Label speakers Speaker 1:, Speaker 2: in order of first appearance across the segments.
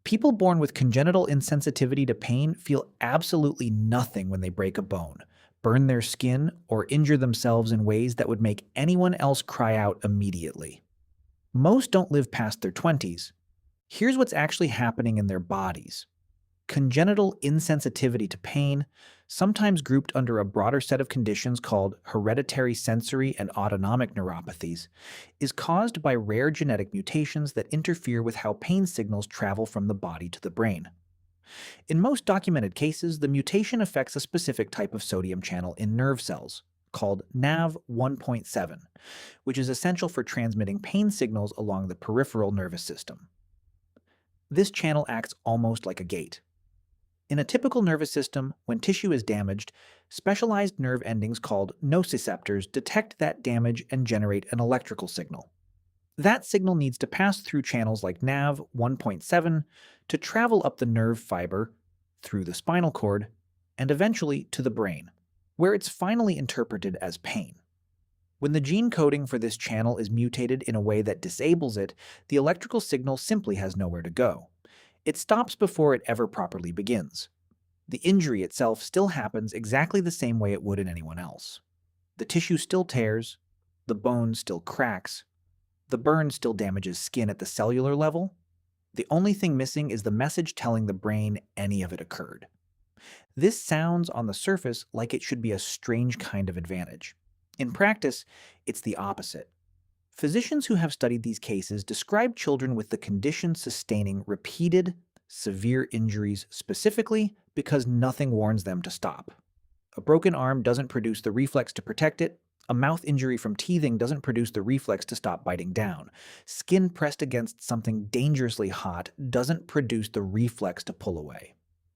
Speaker 1: People born with congenital insensitivity to pain feel absolutely nothing when they break a bone, burn their skin, or injure themselves in ways that would make anyone else cry out immediately. Most don't live past their 20s. Here's what's actually happening in their bodies. Congenital insensitivity to pain, sometimes grouped under a broader set of conditions called hereditary sensory and autonomic neuropathies, is caused by rare genetic mutations that interfere with how pain signals travel from the body to the brain. In most documented cases, the mutation affects a specific type of sodium channel in nerve cells, called NaV1.7, which is essential for transmitting pain signals along the peripheral nervous system. This channel acts almost like a gate. In a typical nervous system, when tissue is damaged, specialized nerve endings called nociceptors detect that damage and generate an electrical signal. That signal needs to pass through channels like NaV 1.7 to travel up the nerve fiber, through the spinal cord, and eventually to the brain, where it's finally interpreted as pain. When the gene coding for this channel is mutated in a way that disables it, the electrical signal simply has nowhere to go. It stops before it ever properly begins. The injury itself still happens exactly the same way it would in anyone else. The tissue still tears, the bone still cracks, the burn still damages skin at the cellular level. The only thing missing is the message telling the brain any of it occurred. This sounds on the surface like it should be a strange kind of advantage. In practice, it's the opposite. Physicians who have studied these cases describe children with the condition sustaining repeated, severe injuries specifically because nothing warns them to stop. A broken arm doesn't produce the reflex to protect it. A mouth injury from teething doesn't produce the reflex to stop biting down. Skin pressed against something dangerously hot doesn't produce the reflex to pull away.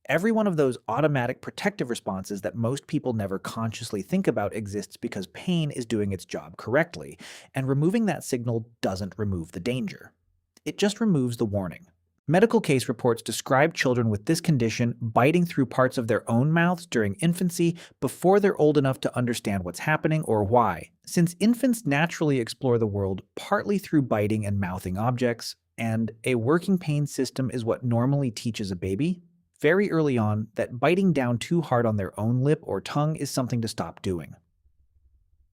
Speaker 1: Every one of those automatic protective responses that most people never consciously think about exists because pain is doing its job correctly, and removing that signal doesn't remove the danger. It just removes the warning. Medical case reports describe children with this condition biting through parts of their own mouths during infancy before they're old enough to understand what's happening or why. Since infants naturally explore the world partly through biting and mouthing objects, and a working pain system is what normally teaches a baby, very early on, that biting down too hard on their own lip or tongue is something to stop doing.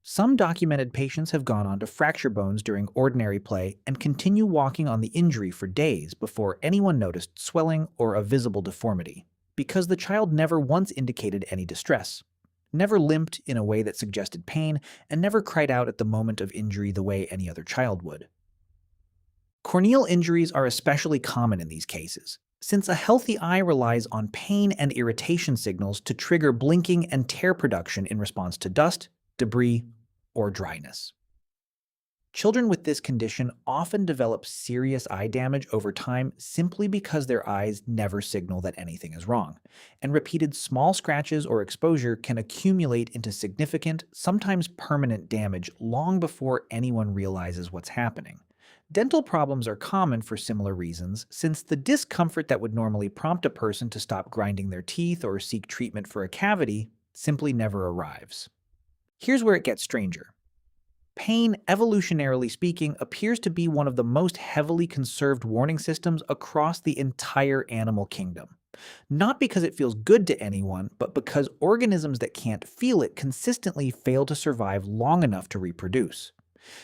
Speaker 1: Some documented patients have gone on to fracture bones during ordinary play and continue walking on the injury for days before anyone noticed swelling or a visible deformity, because the child never once indicated any distress, never limped in a way that suggested pain, and never cried out at the moment of injury the way any other child would. Corneal injuries are especially common in these cases, since a healthy eye relies on pain and irritation signals to trigger blinking and tear production in response to dust, debris, or dryness. Children with this condition often develop serious eye damage over time simply because their eyes never signal that anything is wrong, and repeated small scratches or exposure can accumulate into significant, sometimes permanent damage long before anyone realizes what's happening. Dental problems are common for similar reasons, since the discomfort that would normally prompt a person to stop grinding their teeth or seek treatment for a cavity simply never arrives. Here's where it gets stranger. Pain, evolutionarily speaking, appears to be one of the most heavily conserved warning systems across the entire animal kingdom. Not because it feels good to anyone, but because organisms that can't feel it consistently fail to survive long enough to reproduce.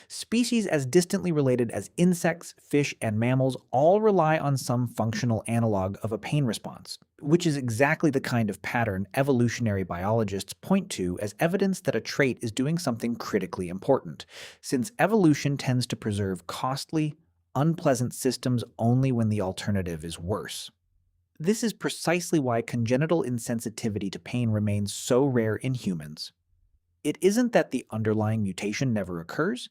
Speaker 1: Species as distantly related as insects, fish, and mammals all rely on some functional analog of a pain response, which is exactly the kind of pattern evolutionary biologists point to as evidence that a trait is doing something critically important, since evolution tends to preserve costly, unpleasant systems only when the alternative is worse. This is precisely why congenital insensitivity to pain remains so rare in humans. It isn't that the underlying mutation never occurs,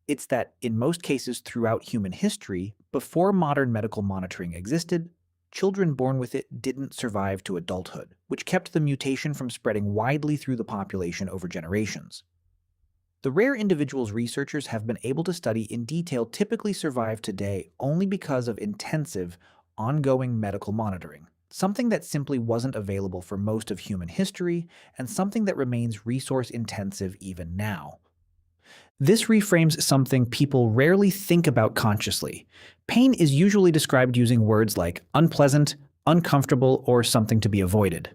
Speaker 1: it's that, in most cases throughout human history, before modern medical monitoring existed, children born with it didn't survive to adulthood, which kept the mutation from spreading widely through the population over generations. The rare individuals researchers have been able to study in detail typically survive today only because of intensive, ongoing medical monitoring, something that simply wasn't available for most of human history, and something that remains resource-intensive even now. This reframes something people rarely think about consciously. Pain is usually described using words like unpleasant, uncomfortable, or something to be avoided.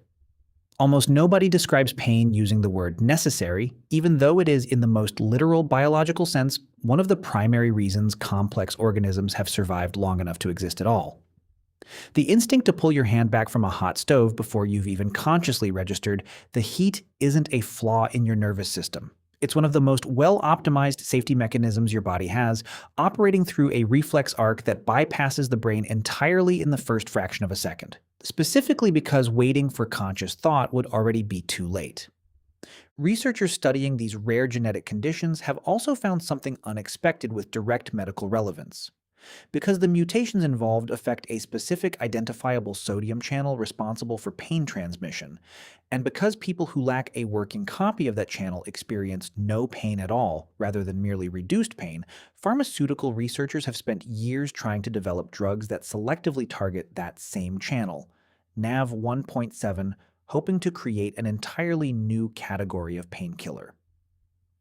Speaker 1: Almost nobody describes pain using the word necessary, even though it is, in the most literal biological sense, one of the primary reasons complex organisms have survived long enough to exist at all. The instinct to pull your hand back from a hot stove before you've even consciously registered the heat isn't a flaw in your nervous system. It's one of the most well-optimized safety mechanisms your body has, operating through a reflex arc that bypasses the brain entirely in the first fraction of a second, specifically because waiting for conscious thought would already be too late. Researchers studying these rare genetic conditions have also found something unexpected with direct medical relevance. Because the mutations involved affect a specific identifiable sodium channel responsible for pain transmission, and because people who lack a working copy of that channel experience no pain at all rather than merely reduced pain, pharmaceutical researchers have spent years trying to develop drugs that selectively target that same channel, NaV 1.7, hoping to create an entirely new category of painkiller.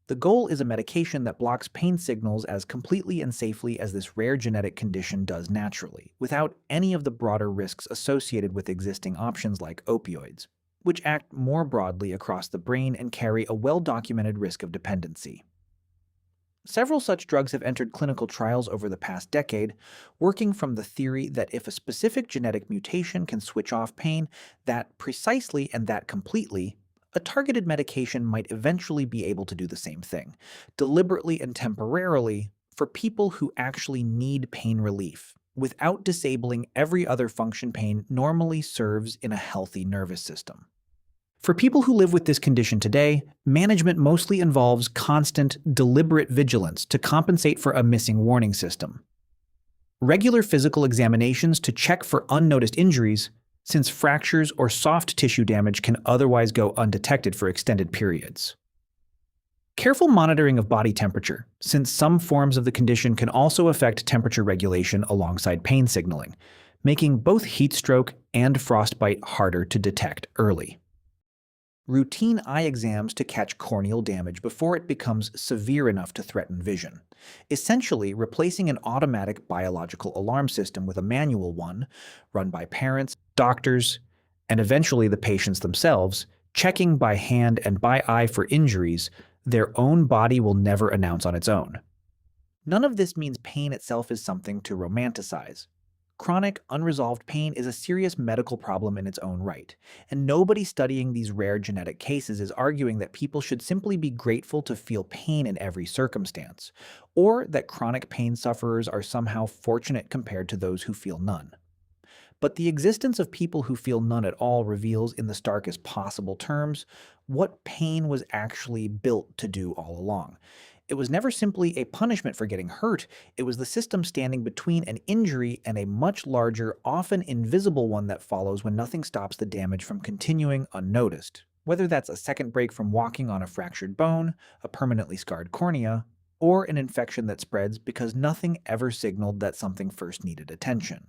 Speaker 1: The goal is a medication that blocks pain signals as completely and safely as this rare genetic condition does naturally, without any of the broader risks associated with existing options like opioids, which act more broadly across the brain and carry a well-documented risk of dependency. Several such drugs have entered clinical trials over the past decade, working from the theory that if a specific genetic mutation can switch off pain that precisely and that completely, a targeted medication might eventually be able to do the same thing, deliberately and temporarily, for people who actually need pain relief, without disabling every other function pain normally serves in a healthy nervous system. For people who live with this condition today, management mostly involves constant, deliberate vigilance to compensate for a missing warning system. Regular physical examinations to check for unnoticed injuries, since fractures or soft tissue damage can otherwise go undetected for extended periods. Careful monitoring of body temperature, since some forms of the condition can also affect temperature regulation alongside pain signaling, making both heat stroke and frostbite harder to detect early. Routine eye exams to catch corneal damage before it becomes severe enough to threaten vision, essentially replacing an automatic biological alarm system with a manual one, run by parents, doctors, and eventually the patients themselves, checking by hand and by eye for injuries their own body will never announce on its own. None of this means pain itself is something to romanticize. Chronic, unresolved pain is a serious medical problem in its own right, and nobody studying these rare genetic cases is arguing that people should simply be grateful to feel pain in every circumstance, or that chronic pain sufferers are somehow fortunate compared to those who feel none. But the existence of people who feel none at all reveals in the starkest possible terms what pain was actually built to do all along. It was never simply a punishment for getting hurt, it was the system standing between an injury and a much larger, often invisible one that follows when nothing stops the damage from continuing unnoticed. Whether that's a second break from walking on a fractured bone, a permanently scarred cornea, or an infection that spreads because nothing ever signaled that something first needed attention.